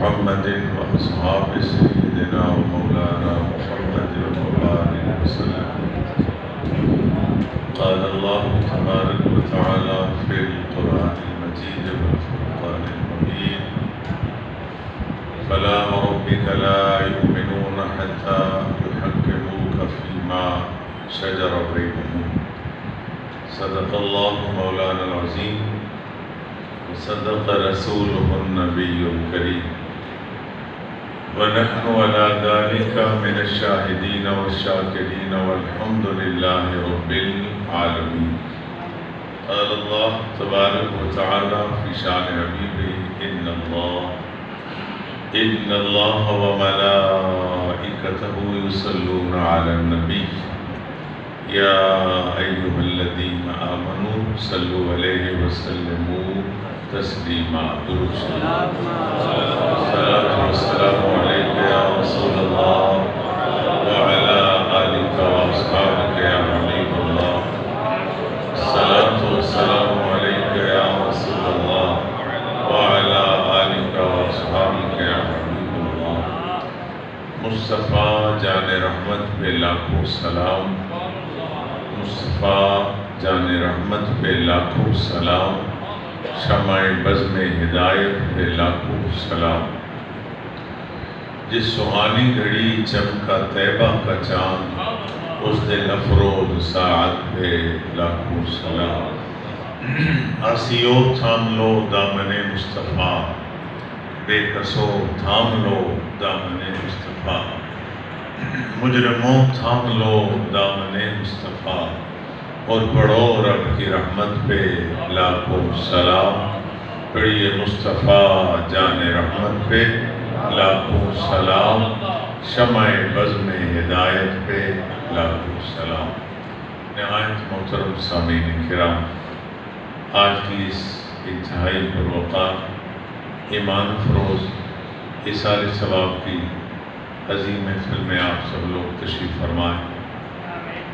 محمد وأصحاب سيدنا ومولانا محمد وبارك وسلم. قال الله تبارك وتعالى في القرآن المجيد والفرقان المبين: فلا وربك لا يؤمنون حتى يحكموك فيما شجر بينهم. صدق الله مولانا العظيم وصدق رسوله النبي الكريم، ونحن على ذلك من الشاهدين والشاكرين والحمد لله رب العالمين. قال الله تبارك وتعالى في شان حبيبه: إن الله وملائكته يصلون على النبي يا أيها الذين آمنوا صلوا عليه وسلموا تسليما. الصلاة والسلام عليك يا رسول الله وعلى آلك وأصحابك يا حبيب الله. الصلاة والسلام عليك يا رسول الله وعلى آلك وأصحابك يا حبيب الله. مصطفیٰ جان رحمت پہ لاکھوں سلام، مصطفیٰ جان رحمت پہ لاکھوں سلام، شمع بزم ہدایت پہ لاکھوں سلام. جس سہانی گھڑی چمکا طیبہ کا چاند، اس دن افروز ساعت پہ لاکھوں سلام. آسیو تھام لو دامن مصطفیٰ، بے کسو تھام لو دامن مصطفیٰ، مجرموں تھام لو دامن مصطفیٰ، اور پڑھو رب کی رحمت پہ لاکھوں سلام. پڑھیے مصطفیٰ جان رحمت پہ لاکھوں سلام، شمع بزم ہدایت پہ لاکھوں سلام. نہایت محترم سامعین کرام، آج کی اس انتہائی پروقار ایمان فروز ایصال ثواب کی عظیم محفل میں آپ سب لوگ تشریف فرمائیں.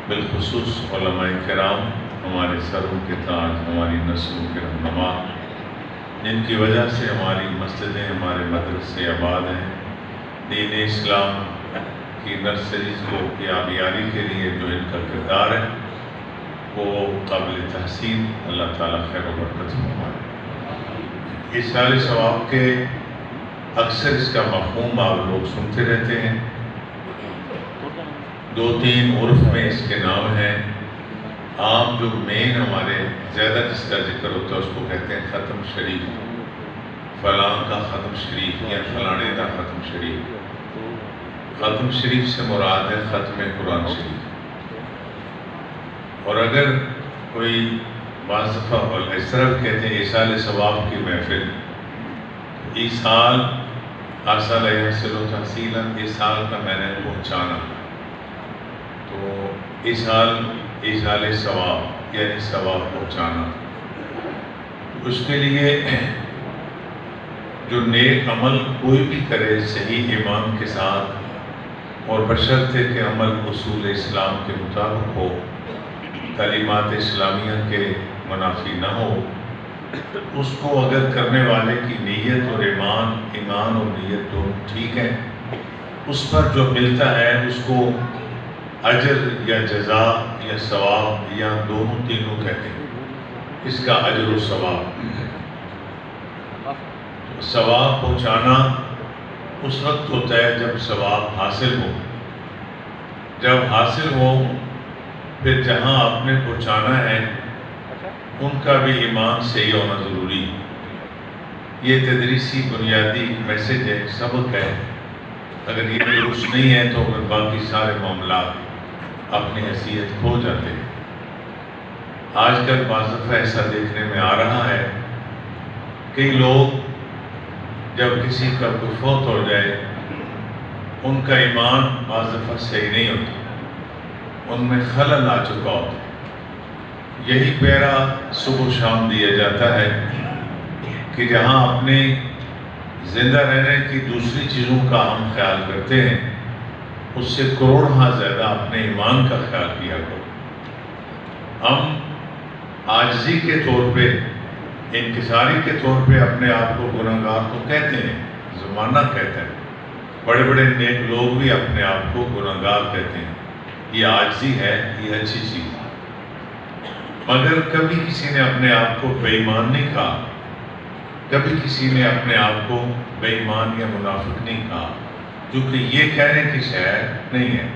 بالخصوص علماء کرام، ہمارے سروں کے تاج، ہماری نسلوں کے رہنما، جن کی وجہ سے ہماری مسجدیں، ہمارے مدرسے آباد ہیں. دین اسلام کی نرسریز کو کی آبیاری کے لیے جو ان کا کردار ہے وہ قابل تحسین. اللہ تعالیٰ خیر و برکت فرمائے. ایصال ثواب کے اکثر اس کا مفہوم آپ لوگ سنتے رہتے ہیں. دو تین عرف میں اس کے نام ہیں. عام جو مین ہمارے زیادہ جس کا ذکر ہوتا ہے اس کو کہتے ہیں ختم شریف. فلاں کا ختم شریف یا فلانے کا ختم شریف. ختم شریف سے مراد ہے ختم قرآن شریف. اور اگر کوئی بعض دفعہ اس طرح کہتے ہیں ایصال ثواب کی محفل، ایصال آصل یحصل تحصیلا، ایصال کا میں نے پہنچانا، تو ایصال ثواب یعنی ثواب پہنچانا. اس کے لیے جو نیک عمل کوئی بھی کرے صحیح ایمان کے ساتھ اور بشرطے کہ عمل اصول اسلام کے مطابق ہو، تعلیمات اسلامیہ کے منافی نہ ہو، اس کو اگر کرنے والے کی نیت اور ایمان اور نیت دونوں ٹھیک ہیں، اس پر جو ملتا ہے اس کو اجر یا جزا یا ثواب یا دونوں تینوں کہتے ہیں. اس کا اجر و ثواب. ثواب پہنچانا اس وقت ہوتا ہے جب ثواب حاصل ہو. جب حاصل ہو پھر جہاں آپ نے پہنچانا ہے ان کا بھی ایمان صحیح ہونا ضروری ہے. یہ تدریسی بنیادی میسج ہے، سبق ہے. اگر یہ درست نہیں ہے تو پھر باقی سارے معاملات اپنی حیثیت کھو جاتے ہیں. آج کل بعض دفعہ ایسا دیکھنے میں آ رہا ہے، کئی لوگ جب کسی کا کوئی فوت ہو جائے ان کا ایمان بعض دفعہ صحیح نہیں ہوتا، ان میں خلل آ چکا ہوتا ہے. یہی پیرا صبح و شام دیا جاتا ہے کہ جہاں اپنے زندہ رہنے کی دوسری چیزوں کا ہم خیال کرتے ہیں، اس سے کروڑ زیادہ اپنے ایمان کا خیال کیا کرو. ہم عاجزی کے طور پہ، انکساری کے طور پہ اپنے آپ کو گناہگار تو کہتے ہیں، زمانہ کہتا ہے، بڑے بڑے نیک لوگ بھی اپنے آپ کو گناہگار کہتے ہیں. یہ عاجزی ہے، یہ اچھی چیز ہے. مگر کبھی کسی نے اپنے آپ کو بے ایمان نہیں کہا، کبھی کسی نے اپنے آپ کو بے ایمان یا منافق نہیں کہا، کیونکہ یہ کہنے کی شے نہیں ہے.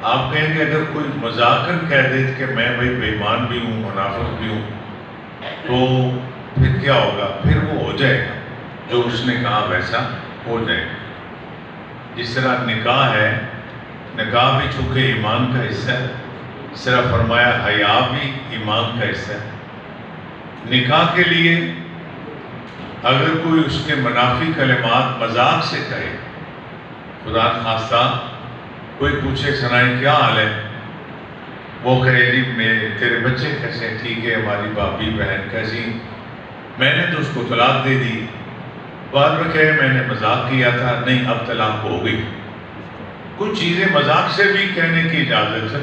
آپ کہیں گے اگر کوئی مذاکر کہہ دے کہ میں بھائی بے ایمان بھی ہوں، منافق بھی ہوں، تو پھر کیا ہوگا؟ پھر وہ ہو جائے گا جو اس نے کہا ویسا ہو جائے گا. جس طرح نکاح ہے، نکاح بھی چونکہ ایمان کا حصہ ہے، اس طرح فرمایا حیا بھی ایمان کا حصہ ہے. نکاح کے لیے اگر کوئی اس کے منافی کلمات مذاق سے کہے، خدا نخواستہ کوئی پوچھے سنائیں کیا حال ہے، وہ کہے جی تیرے بچے کیسے؟ ٹھیک ہے. ہماری بھابھی بہن کیسی؟ میں نے تو اس کو طلاق دے دی. بعد میں کہے میں نے مذاق کیا تھا، نہیں اب طلاق ہو گئی. کچھ چیزیں مذاق سے بھی کہنے کی اجازت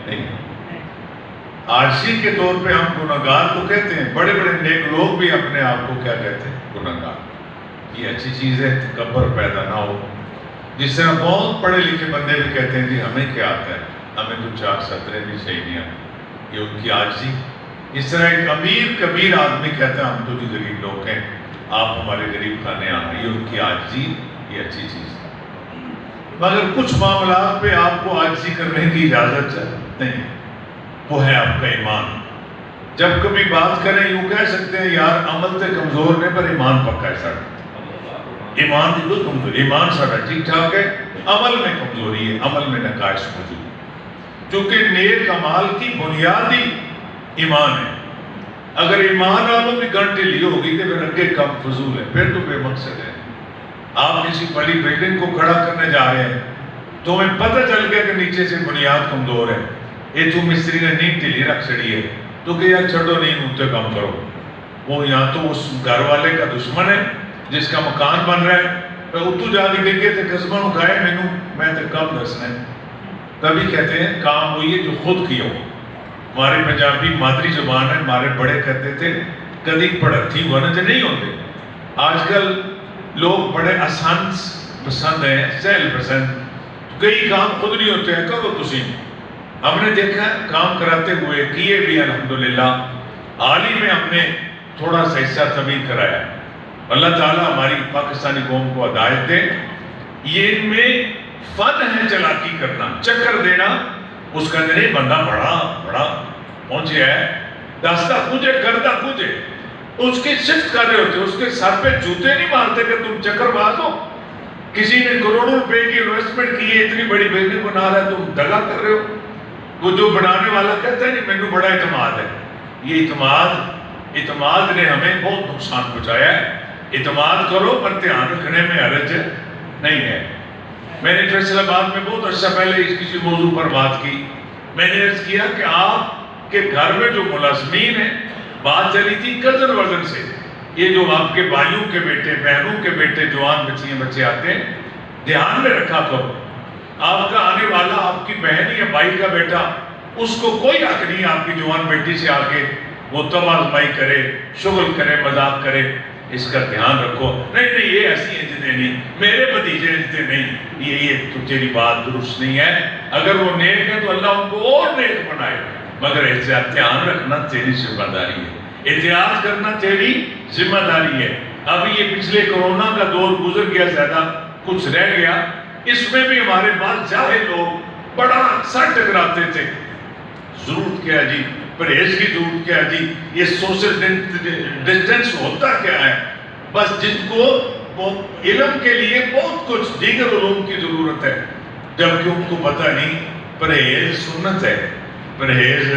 نہیں. عاجزی کے طور پہ ہم گناہگار تو کہتے ہیں، بڑے بڑے نیک لوگ بھی اپنے آپ کو کیا کہتے ہیں؟ گناہگار. یہ اچھی چیز ہے، تکبر پیدا نہ ہو. جس طرح بہت پڑھے لکھے بندے بھی کہتے ہیں جی ہمیں کیا آتا ہے، ہمیں تو 4 سطریں بھی صحیح نہیں آتی. یہ ان کی عاجزی. اس طرح ایک امیر کبیر آدمی کہتا ہے ہم تو جی غریب لوگ ہیں، آپ ہمارے غریب کھانے آنا. یہ ان کی عاجزی، یہ اچھی چیز ہے. مگر کچھ معاملات پہ آپ کو عاجزی کرنے کی اجازت نہیں، وہ ہے آپ کا ایمان. جب کبھی بات کریں یوں کہہ سکتے ہیں یار عمل سے کمزور نے پر ایمان پکا ہے ساڑھا. ایمان کی کوئی کمزوری، ایمان ساڑھا ٹھیک ٹھاک ہے، عمل میں کمزوری ہے، عمل میں نقائص موجود ہے. چونکہ نیک اعمال کی بنیادی ایمان ہے. اگر ایمان والوں کی گھنٹی لی ہوگی تو پھر اگے کم فضول ہے، پھر تو بے مقصد ہے. آپ کسی بڑی بلڈنگ کو کھڑا کرنے جا رہے ہیں تو ہمیں پتہ چل گیا کہ نیچے سے بنیاد کمزور ہے، یہ تو مستری نے نیند ڈھیلی رکھ چڑی ہے، تو کہ یار چھڑو نہیں ہوتے کام کرو. وہ یہاں تو اس گھر والے کا دشمن ہے جس کا مکان بن رہا ہے، تو اتو جا کے دیکھے تو قسمہ اٹھائے میں تو کم دسنا ہے. تبھی کہتے ہیں کام ہوئی ہے جو خود کیا ہو. ہماری پنجابی مادری زبان ہے، ہمارے بڑے کہتے تھے کدی پڑھتی ہونے سے نہیں ہوتے. آج کل لوگ بڑے آسان پسند ہیں، سہل پسند، کئی کام خود نہیں ہوتے ہیں، کرو تسی. ہم نے دیکھا کام کراتے ہوئے کیے بھی الحمدللہ. حال ہی میں ہم نے تھوڑا سا حصہ تبدیل کرایا. اللہ تعالیٰ ہماری پاکستانی قوم کو ہدایت دے. یہ ان میں فن ہے چلاکی کرنا، چکر دینا. اس کا نہیں بندہ بڑا پہنچے ہے، داستہ کجے کردہ کجے، اس کی صفت کر رہے ہوتے، اس کے سر پہ جوتے نہیں مارتے کہ تم چکر باز ہو. کسی نے کروڑوں روپے کی انویسٹمنٹ کی ہے، اتنی بڑی بلڈنگ بنا رہا ہے، تم دگا کر رہے ہو. وہ جو بنانے والا کہتا ہے نہیں مینوں بڑا اعتماد ہے. یہ اعتماد نے ہمیں بہت نقصان پہنچایا ہے. اعتماد کرو پر دھیان رکھنے میں حرج نہیں ہے. میں نے فیصل آباد میں بہت عرصہ پہلے اس کسی موضوع پر بات کی. میں نے عرض کیا کہ آپ کے گھر میں جو ملازمین ہیں، بات چلی تھی کزن وزن سے، یہ جو آپ کے بھائیوں کے بیٹے، بہنوں کے بیٹے، جوان بچے آتے ہیں، دھیان میں رکھا کرو. آپ کا آنے والا آپ کی بہن یا بھائی کا بیٹا، اس کو کوئی حق نہیں آپ کی جوان بیٹی سے آ کے وہ تمازمائی کرے، شغل کرے، مذاق کرے. اس کا دھیان رکھو. نہیں یہ ایسی عزتیں نہیں، میرے بھتیجے عزتیں نہیں، یہ تو تیری بات درست نہیں ہے. اگر وہ نیک ہے تو اللہ ان کو اور نیک بنائے، مگر دھیان رکھنا تیری ذمہ داری ہے، احتیاط کرنا تیری ذمہ داری ہے. اب یہ پچھلے کورونا کا دور گزر گیا، زیادہ کچھ رہ گیا. اس میں بھی ہمارے پاس جاہل لوگ بڑا سر ٹکراتے تھے. ضرورت کیا جی، پرہیز کی ضرورت کیا جی، یہ سوشل ڈسٹینس ہوتا کیا ہے. بس جن کو علم کے لیے بہت کچھ دیگر علوم کی ضرورت ہے، جبکہ ان کو پتہ نہیں پرہیز سنت ہے. پرہیز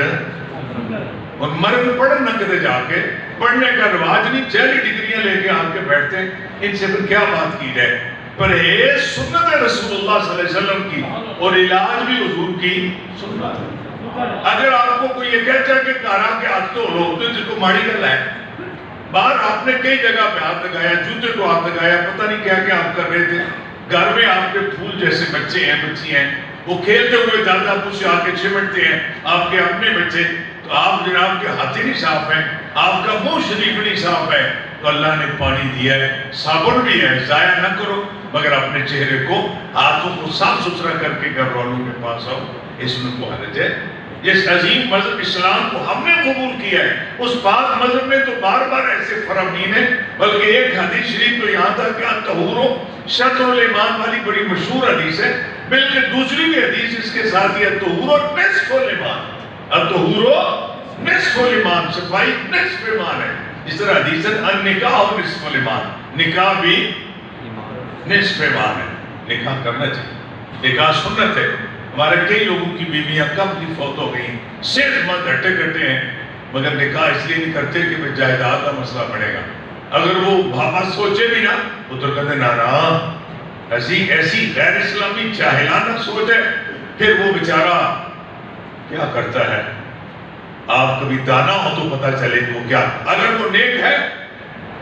اور مرد پڑھن نہ کرے، جا کے پڑھنے کا رواج نہیں، 4 ڈگریاں لے کے آ کے بیٹھتے ہیں. ان سے پھر کیا بات کی جائے؟ پرہیز سنت ہے رسول اللہ صلی اللہ علیہ وسلم کی، اور علاج بھی حضور کی سنت ہے. اگر آپ کو کوئی یہ کہتا ہے کہ کارا کے ہاتھ تو لوگ تو جس کو ماڑی گل ہے، باہر آپ نے کئی جگہ پہ ہاتھ لگایا، جوتے کو ہاتھ لگایا، پتہ نہیں کیا کیا آپ کر رہے تھے. گھر میں آپ کے پھول جیسے بچے ہیں، بچی ہیں، وہ کھیلتے ہوئے دادا ابو سے آ کے چمٹتے ہیں، آپ کے اپنے بچے. تو آپ جناب کے ہاتھ ہی نہیں صاف ہیں، آپ کا منہ شریف نہیں صاف ہے. تو اللہ نے پانی دیا ہے، صابن بھی ہے، ضائع نہ کرو، مگر اپنے چہرے کو، ہاتھوں کو صاف ستھرا کر کے گھر والوں کے پاس آؤ، اس میں کو حرج ہے؟ جس عظیم مذہب اسلام کو ہم نے قبول کیا ہے، اس پاک مذہب میں تو بار بار ایسے فرامین ہیں، بلکہ ایک حدیث شریف تو یہاں تھا کہ الطہور شطر الایمان والی بڑی مشہور حدیث ہے، بلکہ دوسری بھی حدیث اس کے ساتھ ہی الطہور نصف الایمان، الطہور نصف الایمان، صفائی نصف ایمان ہے۔ اس طرح حدیث ہے النکاح نصف الایمان، نکاح بھی نصف ایمان ہے، نکاح کرنا چاہیے، نکاح سنت ہے۔ ہمارے کئی لوگوں کی بیویاں کب کی فوت ہو گئی، صرف مت ہٹے کٹے ہیں، مگر نکاح اس لیے نہیں کرتے کہ میں جائیداد کا مسئلہ بڑھے گا۔ اگر وہ بابا سوچے بھی نا، وہ تو کہتے نہ ایسی غیر اسلامی جاہلانہ سوچ ہے، پھر وہ بیچارہ کیا کرتا ہے؟ آپ کبھی دانا ہو تو پتہ چلے وہ کیا، اگر وہ نیک ہے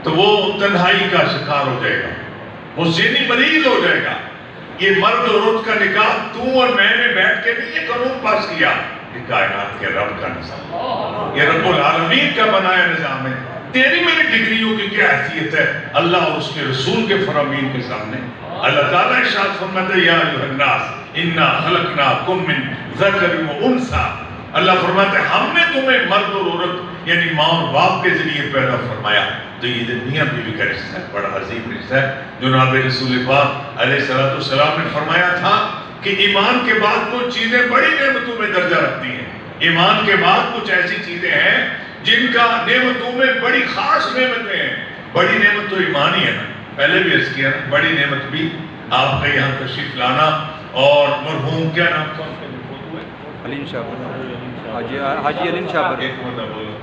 تو وہ تنہائی کا شکار ہو جائے گا، وہ ذہنی مریض ہو جائے گا۔ یہ مرد اور عورت کا نکاح تو اور میں نے بیٹھ کے نہیں یہ قانون پاس کیا، یہ کائنات کے رب کا نظام، یہ رب العالمین کا بنایا نظام ہے۔ تیری میری ڈگریوں کی کیا حیثیت ہے اللہ اور اس کے رسول کے فرامین کے سامنے؟ اللہ تعالیٰ ارشاد فرماتا ہے یا ایھا الناس انا خلقناکم من ذکر و انثی، اللہ فرماتا ہے ہم نے تمہیں مرد اور عورت یعنی ماں اور باپ کے ذریعے پیدا فرمایا۔ تو یہ میاں بیوی کا رشتہ ہے، بڑا عظیم رشتہ ہے۔ جناب رسول پاک علیہ السلام نے فرمایا تھا کہ ایمان کے بعد کچھ چیزیں بڑی نعمتوں میں درجہ رکھتی ہیں، ایمان کے بعد کچھ ایسی چیزیں ہیں جن کا نعمتوں میں بڑی خاص نعمتیں ہیں۔ بڑی نعمت تو ایمان ہی ہے نا، پہلے بھی عرض کیا نا، بڑی نعمت بھی آپ کا یہاں تشریف لانا، اور مرحوم کیا نام تھا ان کا جو فوت ہوئے؟ علیم شاور، حاجی علیم شاور، ایک مرتبہ بولو،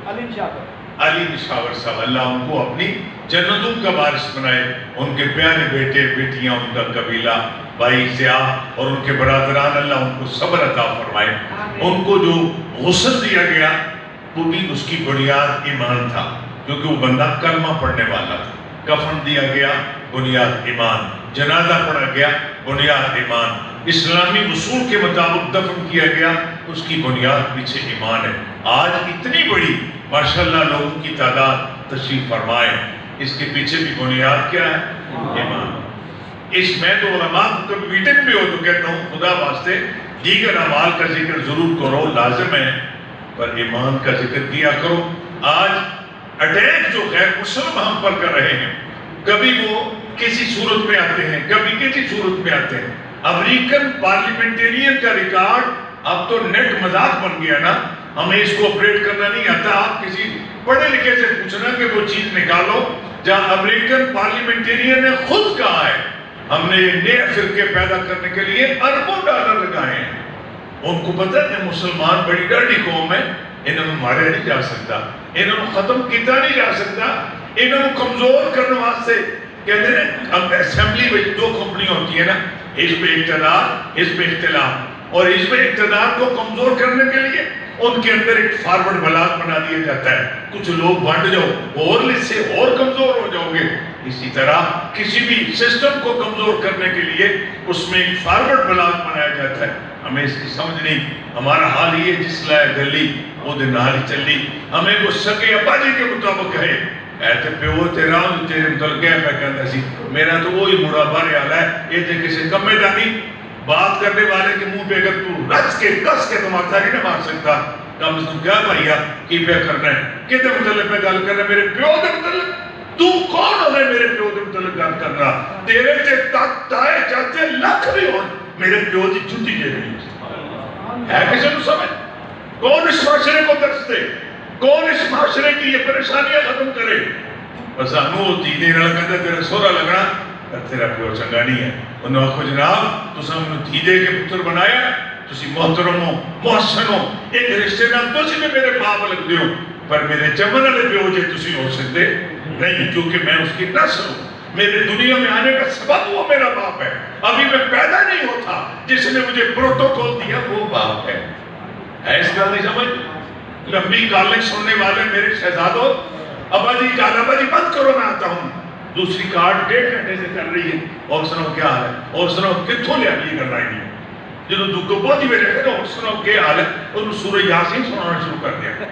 علی نشاور صاحب، اللہ ان کو اپنی جنتوں کا وارث بنائے، ان کے پیارے بیٹے بیٹیاں، ان کا قبیلہ بھائی سیاہ اور ان کے برادران، اللہ ان کو صبر عطا فرمائے۔ ان کو جو غسل دیا گیا وہ بھی اس کی بنیاد ایمان تھا، کیونکہ وہ بندہ کلمہ پڑھنے والا تھا۔ کفن دیا گیا، بنیاد ایمان، جنازہ پڑھا گیا، بنیاد ایمان، اسلامی اصول کے مطابق دفن کیا گیا، اس کی بنیاد پیچھے ایمان ہے۔ آج اتنی بڑی ماشاءاللہ لوگوں کی تعداد تشریف فرمائے، اس کے پیچھے بھی بنیاد کیا ہے؟ ایمان۔ اس میں تو علماء کبھی میٹنگ بھی ہو تو کہتا ہوں خدا واسطے دیگر اعمال کا ذکر ضرور کرو، لازم ہے، پر ایمان کا ذکر کیا کرو۔ آج اٹیک جو غیر مسلم ہم پر کر رہے ہیں، کبھی وہ کسی صورت میں آتے ہیں، کبھی کسی صورت میں آتے ہیں۔ امریکن پارلیمنٹیرین کا ریکارڈ اب تو نیٹ مذاق بن گیا نا، ہمیں اس کو اپریٹ کرنا نہیں آتا۔ آپ کسی پڑھے لکھے سے پوچھنا کہ وہ چیز نکالو جہاں امریکن پارلیمنٹیرین نے خود کہا ہے ہم نے یہ نئے فرقے پیدا کرنے کے لیے اربوں ڈالر لگائے ہیں۔ ان کو پتہ ہے کہ مسلمان بڑی ڈرڈی قوم ہے، انہوں نے مارے نہیں جا سکتا، انہوں نے ختم کیتا نہیں جا سکتا، انہوں نے کمزور کرنے واسطے کہتے ہیں اب اسمبلی میں دو کمپنیاں ہوتی ہیں نا، حزب اقتدار، حزب اختلاف، اور حزب اقتدار کو کمزور کرنے کے لیے ان کے اندر ایک فارورڈ بلاک بنا دیا جاتا ہے، کچھ لوگ بانٹ جاؤ اور اس سے اور کمزور ہو جاؤ گے۔ اسی طرح کسی بھی سسٹم کو کمزور کرنے کے لیے اس میں ایک فارورڈ بلاک بنایا جاتا ہے۔ ہمیں اس کی سمجھ نہیں، ہمارا حال یہ جس لائے گلی وہ دن حال چلی، ہمیں وہ سکے ابا جی کے مطابق ہے ایتے پیو تیرا تیرے مطلق ہے، میں کہتا سی میرا تو وہی مڑا بارے حال ہے، یہ تھے کسی کمے دانی بات کرنے والے کے منہ پہ اگر تو رچ کے کس کے تمہارا نہیں مار سکتا، کم از کم کیا بھائیا کی پہ کرنا ہے، کہتے مطلب پہ گل کرنا ہے، میرے پیو دے مطلب تو کون ہو گئے میرے پیو دے مطلب گل کرنا، تیرے تے تک تائے چاہتے لکھ بھی ہو، میرے پیو دی چھوٹی جے نہیں ہے کسی نے سمجھ؟ کون اس معاشرے کو درس دے؟ کون اس معاشرے کی یہ پریشانیاں ختم کرے؟ بس انو دیدے نہ لگتا تیرا سورا لگنا تیرا پیو چنگا نہیں ہے، انہوں نے کہا جناب تو سامنے دیدے کے پتر بنایا تسی محترم ہو، محسن ہو، ایک رشتے نہ تسی میں میرے باپ لگ دیو، پر میرے جمن علی پیو جے تسی ہو سکتے نہیں، کیونکہ میں اس کی نسل ہوں، میرے دنیا میں آنے کا سبب وہ میرا باپ ہے، ابھی میں پیدا نہیں ہوتا جس نے مجھے پروٹوکول دیا وہ باپ ہے۔ اس کا نہیں سمجھ؟ لمبی کالیں سننے والے میرے شہزادوں، ابا جی کہا ابا جی بند کرو میں آتا ہوں، دوسری کارڈ 1.5 گھنٹے سے چل رہی ہے، اور سنو کیا حال ہے، اور سنو کتھوں لے آگئی کر رہی ہے، جنہوں دکھو بہت ہی میں رہتے ہیں، اور سنو کیا حال ہے، اور سورہ یاسین سنانا شروع کر دیا۔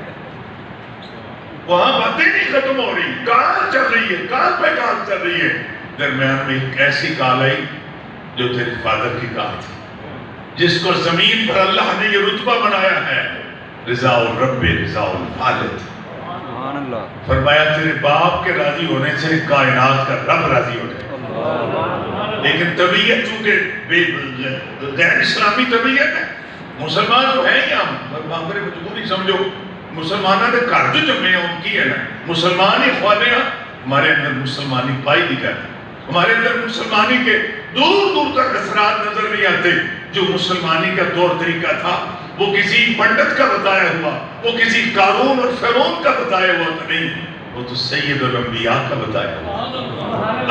وہاں باتیں نہیں ختم ہو رہی، کال چل رہی ہے، کال پہ کال چل رہی ہے. درمیان میں ایک ایسی کال آئی جو تیرے فادر کی کال تھی، جس کو زمین پر اللہ نے یہ رتبہ بنایا ہے، رضا الرب رضا الوالد. فرمایا تیرے باپ کے راضی ہونے سے کائنات کا رب راضی ہو جائے. لیکن طبیعت چونکہ غیر اسلامی طبیعت ہے، مسلمان تو ہے ہی ہم، باقرے مجبوری سمجھو، مسلمانوں نے گھر جو جمعے ہیں ان کی ہے نا، مسلمان ہی خوانے ہیں، ہمارے اندر مسلمانی پائی دی جاتی، ہمارے اندر مسلمانی کے دور دور تک اثرات نظر نہیں آتے. جو مسلمانی کا طور طریقہ تھا وہ کسی پنڈت کا بتایا ہوا، وہ کسی قارون اور فرعون کا بتایا ہوا تو نہیں، وہ تو سید الانبیاء کا بتایا ہوا.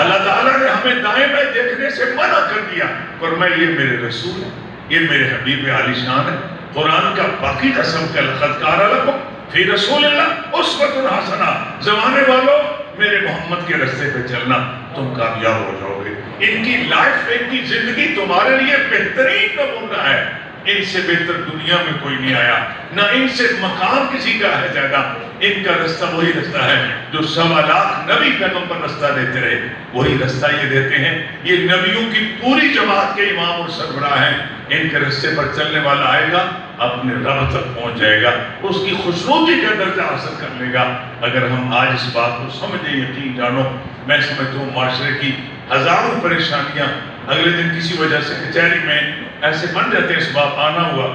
اللہ تعالیٰ نے ہمیں دائیں بائیں دیکھنے سے منع کر دیا، فرمایا یہ میرے رسول ہے، یہ میرے حبیب عالی شان ہے. قرآن کا باقی قسم کا لقد کان لکم فی رسول اللہ اسوۃ حسنہ، زمانے والوں میرے محمد کے رستے پہ چلنا تم کامیاب ہو جاؤ گے. ان کی لائف، ان کی زندگی تمہارے لیے بہترین نمونہ ہے. ان سے بہتر دنیا میں کوئی نہیں آیا، نہ ان سے مقام کسی کا ہے زیادہ. ان کا رستہ وہی رستہ ہے جو 1.25 نبی پیغمبر رستہ دیتے رہے، وہی رستہ یہ دیتے ہیں. یہ نبیوں کی پوری جماعت کے امام اور سربراہ ہیں. ان کے رستے پر چلنے والا آئے گا، اپنے رب تک پہنچ جائے گا، اس کی خوشنودی کا درجہ حاصل کر لے گا. اگر ہم آج اس بات کو سمجھیں، یقین جانو، میں سمجھتا ہوں معاشرے کی ہزاروں پریشانیاں اگلے دن کسی وجہ سے کچہری میں ایسے بن جاتے ہیں. اس بات آنا ہوا،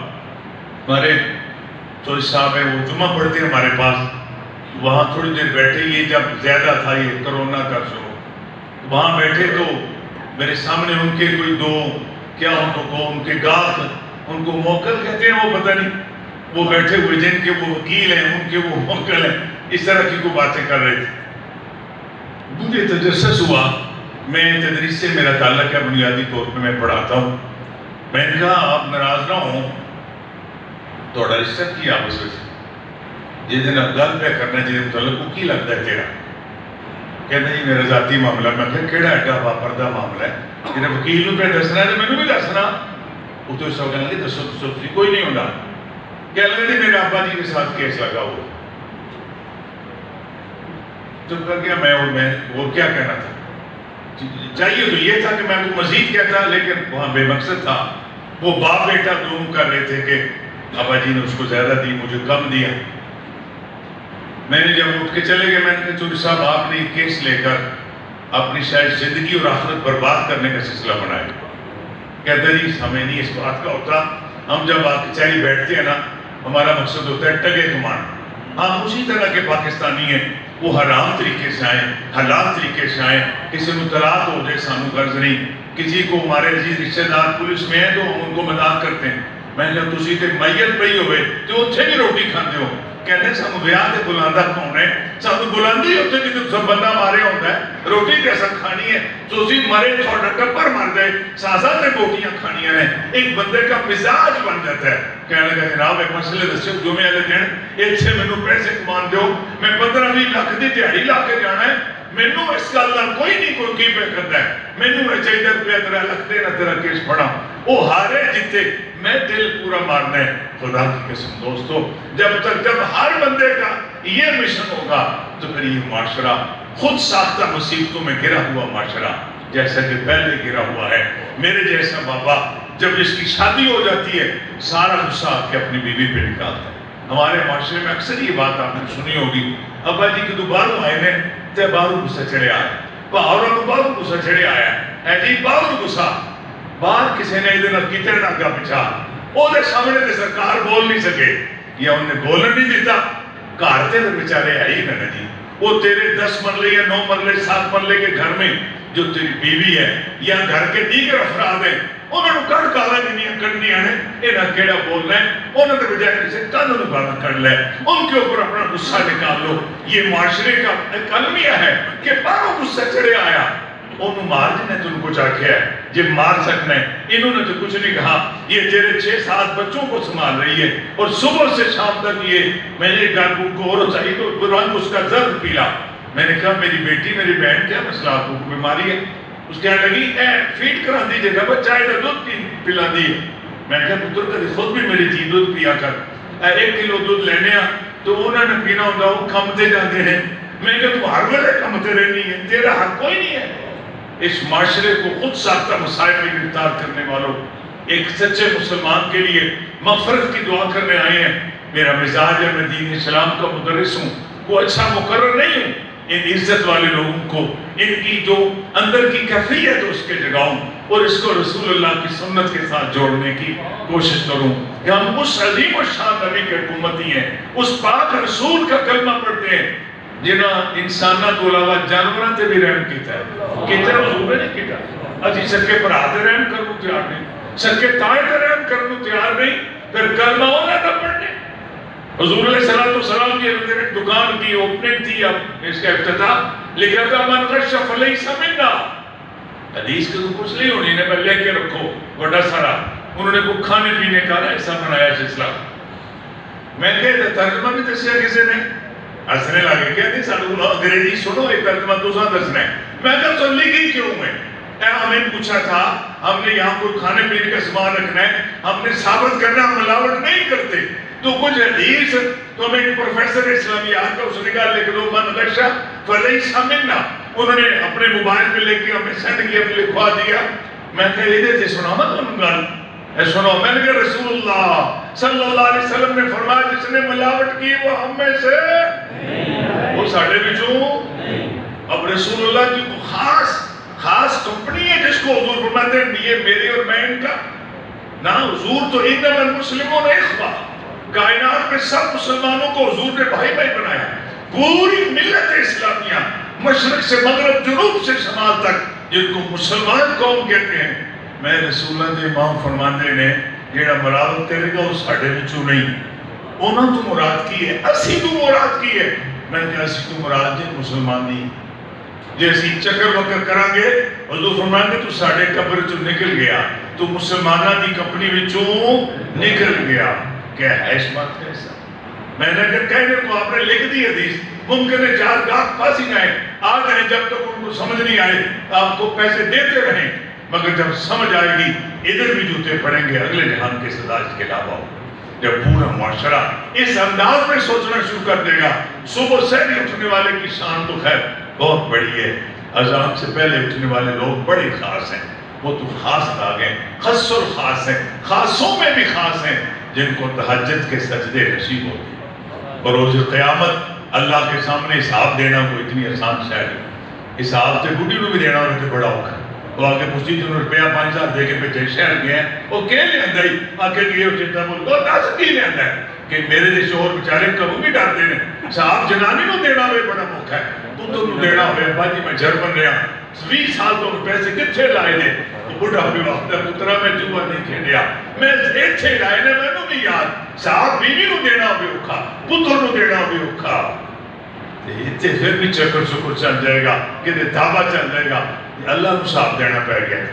ہمارے چوہدری صاحب ہیں، وہ جمعہ پڑھتے ہیں ہمارے پاس، وہاں تھوڑی دیر بیٹھے. یہ جب زیادہ تھا یہ کرونا کا شروع، وہاں بیٹھے تو میرے سامنے ان کے کوئی دو کیا ان کے گاہک، ان کو موکل کہتے ہیں، وہ پتہ نہیں، وہ بیٹھے ہوئے جن کے وہ وکیل ہیں، ان کے وہ موکل ہیں، اس طرح کی کوئی باتیں کر رہے تھے. مجھے تجسس ہوا، میں تدریس سے میرا تعلق ہے، بنیادی طور پہ میں پڑھاتا ہوں. میں نے کہا آپ ناراض نہ ہوں، تھوڑا رشتہ کیا آپس میں، جس دن آپ گل پہ کرنا جی متعلق کو کی لگتا ہے تیرا؟ کہتا جی میرا ذاتی معاملہ. میں کہا کیڑا ایڈا باپردہ معاملہ ہے، جنہیں وکیل نو پہ دسنا ہے تو میں نے بھی دسنا. وہ تو اس وقت کہنے لگے دسو کوئی نہیں ہونا. کہنے لگے جی میرے ابا جی کے ساتھ کیس لگا ہوا. چپ کر گیا میں، اور میں وہ کیا کہنا تھا، چاہیے تو یہ تھا کہ میں کو مزید کہتا، لیکن وہاں بے مقصد تھا. وہ باپ بیٹا دونوں کر رہے تھے کہ ابا جی نے اس کو زیادہ دی، مجھے کم دیا. میں نے جب اٹھ کے چلے گئے، میں نے کہا چوہدری صاحب آپ نے کیس لے کر اپنی شاید زندگی اور آخرت برباد کرنے کا سلسلہ بنایا. کہتا جی ہمیں نہیں اس بات کا ہوتا، ہم جب آپ کچہری بیٹھتے ہیں نا، ہمارا مقصد ہوتا ہے ٹگے کمان. ہم اسی طرح کے پاکستانی ہیں، وہ حرام طریقے سے آئیں، حلال طریقے سے آئیں. کسی کو طلاق ہو جائے سانو غرض نہیں، کسی کو ہمارے عزیز رشتہ دار پولیس میں ہیں تو ہم ان کو مداح کرتے ہیں. میں نے کہا تسی تے میت پئی ہوئے تو اتھے بھی روٹی کھاندے ہو. کہتے ہیں سانو ویاہ تے بلاندہ کون ہے؟ سانو بلاندی ہوتے جدو سب بندہ مارے ہوتا ہے، روٹی کیسا کھانی ہے؟ تسی مرے تھوڑا ٹپر مر گئے، سازا تے بوٹیاں کھانیاں نے. ایک بندے کا مزاج بن جاتا ہے. کہنے لگا جناب ایک مسئلے دسو، جمعے والے دن ایتھے مینوں پیسے کمان دیو، میں 15-20 لاکھ دی دیہڑی لا کے جانا ہے. مینوں اس گل دا کوئی نہیں کوئی کی پہ کردا ہے، مینوں چاہیے روپیہ 3 لاکھ دے نہ تیرا کیس پڑھا. وہ ہارے جتے، میں دل پورا مارنا ہے. خدا کی قسم دوستو، جب ہر بندے کا یہ مشن ہوگا تو پھر یہ معاشرہ خود ساختہ مصیبتوں میں گرا ہوا معاشرہ جیسا کہ پہلے گرا ہوا ہے. میرے جیسا بابا جب اس کی شادی ہو جاتی ہے سارا غصہ آ کے اپنی بیوی پہ نکالتا ہے. ہمارے معاشرے میں اکثر یہ بات آپ نے سنی ہوگی، ابا جی کہ باہروں آئے نے تے باہروں غصہ چڑھے آئے، باہروں غصہ چڑھے آیا ہے جی، باہروں غصہ. باہر کسی نے ادھر کتنے ناگا پچھا وہ دے سامنے تے سرکار بول نہیں سکے یا انہیں بولن نہیں دیتا. گھر تے بیچارے آئی نا جی، وہ تیرے 10 مرلے یا 9 مرلے 7 مرلے کے گھر میں جو تیری بیوی ہے یا گھر کے دیگر افراد ہیں، انہوں نے کڑ کالا جنیاں کڑنیاں ہیں، انہاں کیڑا بولنا ہے، انہوں نے بجائے کسی کن انہوں گالا کڑ لے، ان کے اوپر اپنا غصہ نکال لو. یہ معاشرے کا ایک المیہ ہے کہ باہروں غصہ چڑھے آیا، انہوں مار جنہیں تو ان کو چاکھیا ہے جی مار سکنا ہے. انہوں نے تو کچھ نہیں کہا، یہ تیرے 6-7 بچوں کو سنبھال رہی ہے اور صبح سے شام تک یہ میں نے گھر کو اور چاہیے تو رنگ اس کا زرد پیلا. میں نے کہا میری بیٹی میری بہن کیا مسئلہ آپ کو بیماری ہے؟ اس کہنے لگی فیڈ کرا دیجئے گا بچہ ہے دودھ پلا دی. میں نے کہا پتر کدی خود بھی میری چیز دودھ پیا کر. 1 کلو دودھ لینے تو انہوں نے پینا ہوتا وہ کم تے جاتے ہیں. میں کہ تو ہر ویلے کم تے رہنی ہے, تیرا حق کوئی نہیں ہے. اس معاشرے کو خود ساختہ مسائل میں گرفتار کرنے والوں, ایک سچے مسلمان کے لیے مغفرت کی دعا کرنے آئے ہیں. میرا مزاج ہے, میں دین اسلام کا مدرس ہوں, کوئی اچھا مقرر نہیں ہوں. ان عزت والے لوگوں کو ان کی جو اندر کی کیفیت ہے اس کے جگاؤں اور اس کو رسول اللہ کی سنت کے ساتھ جوڑنے کی کوشش کروں کہ ہم اس عظیم و شان نبی کے حکومتی ہیں, اس پاک رسول کا کلمہ پڑھتے ہیں جنہاں انسانہ کو علاوہ جانوروں تے بھی رحم کیتا ہے. کیتا حضور نے کیتا. اجی سکے پر ہاتھ رحم کرنو تیار نہیں, سکے تائے تے رحم کرنو تیار نہیں, پھر کلمہ ہونا نہ پڑھنے. حضور علیہ السلام کی ایک دکان کی اوپننگ تھی, اب اس کا افتتاح لکھا تھا من غش فلیس منا. حدیث کے تو کچھ نہیں ہونی نے لے کے رکھو بڑا سارا. انہوں نے کوئی کھانے پینے کا ایسا بنایا سلسلہ. میں کہتا ترجمہ بھی دسیا کسی نے, ہنسنے لگے کہ نہیں سانو انگریزی سنو, ایک ترجمہ دوسرا دسنا ہے. میں کہا تو لکھی کیوں ہے؟ ہمیں پوچھا تھا, ہم نے یہاں کوئی کھانے پینے کا سامان رکھنا ہے, ہم نے ثابت کرنا ملاوٹ نہیں کرتے. تو کچھ حدیث تو ہمیں ایک پروفیسر اسلامیات کا اس نے کہا لکھ دو من غش فلیس منا. انہوں نے اپنے موبائل پہ لے کے ہمیں سینڈ کیا, لکھوا دیا. میں کہا یہ دیتے سنا مت ان گل سنو. میں نے کہا رسول اللہ صلی اللہ علیہ وسلم نے فرمایا جس نے ملاوٹ کی وہ ہم میں سے وہ ساڑھے بچوں. اب رسول اللہ کی خاص کمپنی ہے جس کو حضور فرماتے ہیں یہ میرے اور میں ان کا نا. حضور تو انما المسلمون اخوہ, کائنات میں سب مسلمانوں کو حضور نے بھائی بھائی بنایا. پوری ملت اسلامیہ مشرق سے مغرب, جنوب سے شمال تک, جن کو مسلمان قوم کہتے ہیں. میں رسول اللہ دے امام فرماندے نے جیڑا ملاوٹ کرے گا وہ ساڑھے بچوں نہیں, انہوں تو مراد کی ہے, اسی تو مراد کی ہے. میں کہا اسی تو مراد جی مسلمان نہیں. جیسی چکر وکر کریں گے حضور فرمائیں گے تو ساڑھے قبر چو نکل گیا, تو مسلمانہ دی کمپنی وچوں نکل گیا. کیا ہے اس بات کا ایسا؟ میں نے کہنے کو آپ نے لکھ دی حدیث, ممکن ہے چار گاہ پاس ہی آئے آ جائیں, جب تک ان کو سمجھ نہیں آئے آپ کو پیسے دیتے رہیں, مگر جب سمجھ آئے گی ادھر بھی جوتے پڑیں گے اگلے جہان کے سزا کے علاوہ. جب پورا معاشرہ اس انداز میں سوچنا شروع کر دے گا, صبح سحری اٹھنے والے کی شان تو خیر بہت بڑی ہے, اذان سے پہلے اٹھنے والے لوگ بڑے خاص ہیں, وہ تو خاص آ گئے, خاص اور خاص ہیں, خاصوں میں بھی خاص ہیں جن کو تہجد کے سجدے نصیب ہوتے ہیں. بروز قیامت اللہ کے سامنے حساب دینا کوئی اتنی آسان شے نہیں. حساب تے بڈھی نو بھی دینا ہوئے تے بڑا اوکھا. وہ آگے پوچھتی جنہوں روپیہ 5,000 دے کے پیچھے شہر گئے ہیں, وہ کہہ لے اندہ ہی آگے گئے ہو چنتا بول وہ 10 کی لے اندہ ہے کہ میرے دے شوہر بچارے کبھی بھی ڈر دینے. صاحب جنانی نو دینا ہوئے بڑا موقع ہے, تو نو دینا ہوئے باجی میں جرمن رہا 20 سال تو پیسے کتھے لائے دے. بڑھا بھی وقت ہے پترہ میں جوا نہیں کھیلیا, میں اتھے لائے نے میں نو بھی یاد. صاحب بیوی نو دینا ہوئے اکھا, پتر نو دینا ہوئے اکھا. اتھے پھر بھی چکر چکر چل جائے گا, کہ دے دعویٰ چل جائے گا, اللہ نو صاحب دینا پہ گیا.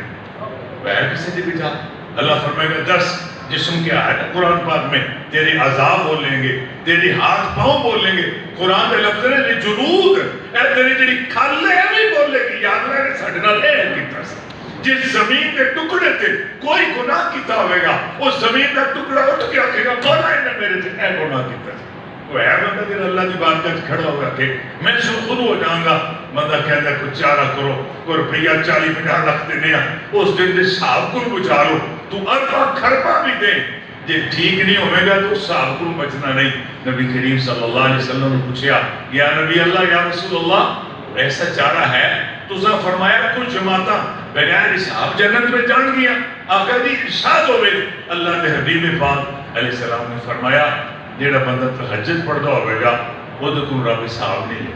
بہر کسی دی بھی جا اللہ فرمائے گا 10 جسم کے آیت قرآن پاک میں تیرے عذاب بولیں گے, تیری ہاتھ پاؤں بولیں گے. قرآن میں لفظ ہے جی جنود اے تیری جڑی کھالے ہیں بھی بولے گی. یاد رہے ساڑھے نہ لے کیتا سا جس زمین کے ٹکڑے تھے کوئی گناہ کیتا ہوئے گا, اس زمین کا ٹکڑا اٹھ کے آکے گا مولا انہیں میرے تھے اے گناہ کیتا سا. وہ ہے بندہ پھر اللہ کی بات کا کھڑا ہوا کہ میں سو خود ہو جاؤں گا. بندہ کہتا ہے کچھ چارہ کرو, کوئی روپیہ 40-50 رکھ دینے ہیں, اس دن دے صاحب کو بچا لو, تو اربا کھربا بھی دیں, جے ٹھیک نہیں ہوئے گا تو صاحب کو بچنا نہیں. نبی کریم صلی اللہ علیہ وسلم نے پوچھا یا نبی اللہ یا رسول اللہ ایسا چارہ ہے؟ تو اس نے فرمایا کچھ جماعتاں بغیر حساب جنت میں جان گیا. آقا دی ارشاد ہوئے اللہ کے حبیب پاک علیہ السلام نے فرمایا جیڑا بندہ تہجد پڑھتا ہوئے گا وہ تو کوئی رب حساب نہیں لے.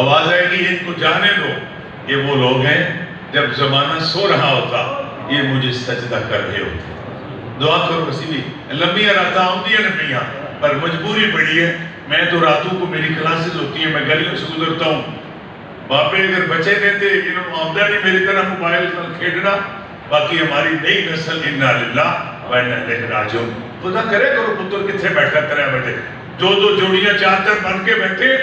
آواز آئے گی ان کو جانے دو, یہ وہ لوگ ہیں جب زمانہ سو رہا ہوتا یہ مجھے سجدہ کر رہے ہوتے. دعا کرو وسی بھی لمبیاں راتاں ہوتی ہیں نبیاں, پر مجبوری پڑی ہے. میں تو راتوں کو میری کلاسز ہوتی ہیں, میں گلیوں سے گزرتا ہوں. باپے اگر بچے دیتے انہوں آمدہ نہیں میری طرح موبائل کھیڑنا. باقی ہماری نئی نسل انا للہ و انا الیہ راجعون. خدا کرے کرو پتر کتنے بیٹھا 3 بجے 2 جوڑیاں 4 بن کے بیٹھے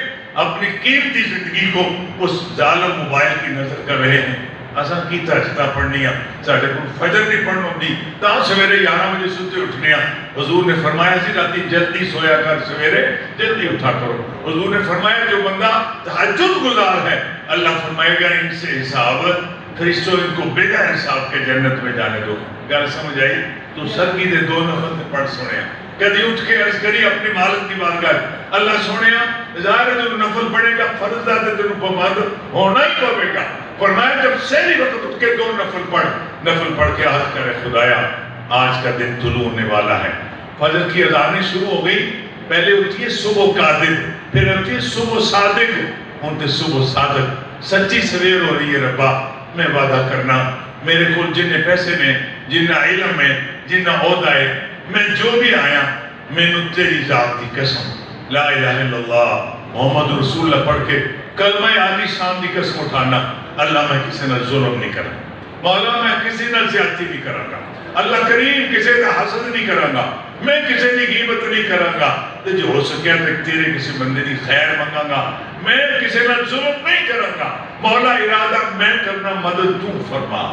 اپنی قیمتی زندگی کو اس ظالم موبائل کی نظر کر رہے ہیں. اساں کیتا جتا پڑھنی ساڈے کول فجر نہیں پڑھن ہوندی تا سویرے 11 بجے ستے اٹھنے حضور نے فرمایا سی راتی جلدی سویا کر سویرے جلدی اٹھا کرو حضور نے فرمایا جو بندہ تہجد گزار ہے اللہ فرمائے گا ان سے حساب فرشتوں ان کو بغیر حساب کے جنت میں جانے دو گل سمجھ آئی تو سرگی دے 2 نفل تے پڑھ سنیا کدی اٹھ کے عرض کری اپنی مالک دی بارگاہ اللہ سونیا ظاہر ہے جو نفل پڑھے گا فرض دا تے تینوں پابند ہونا ہی پوے گا فرمایا جب سہری وقت اٹھ کے 2 نفل پڑھ کے عرض کرے خدایا آج کا دن طلوع ہونے والا ہے فجر کی اذانیں شروع ہو گئی پہلے ہوتی ہے صبح کاذب پھر ہوتی ہے صبح صادق ہوں تے صبح صادق سچی سویر ہو رہی ہے ربا میں وعدہ کرنا میرے کو جن پیسے میں جن علم میں جن عہدہ ہے میں جو بھی آیا میں نے تیری ذات کی قسم لا الہ الا اللہ محمد رسول اللہ پڑھ کے کلمہ عالی شان کی قسم اٹھانا اللہ میں کسی نہ ظلم نہیں کرا مولا میں کسی نہ زیادتی نہیں کروں گا اللہ کریم کسی کا حسد نہیں کروں گا میں کسی کی غیبت نہیں کروں گا تو جو ہو سکیا تو تیرے کسی بندے کی خیر مانگا گا میں کسی نہ ظلم نہیں کروں گا مولا ارادہ میں کرنا مدد تو فرما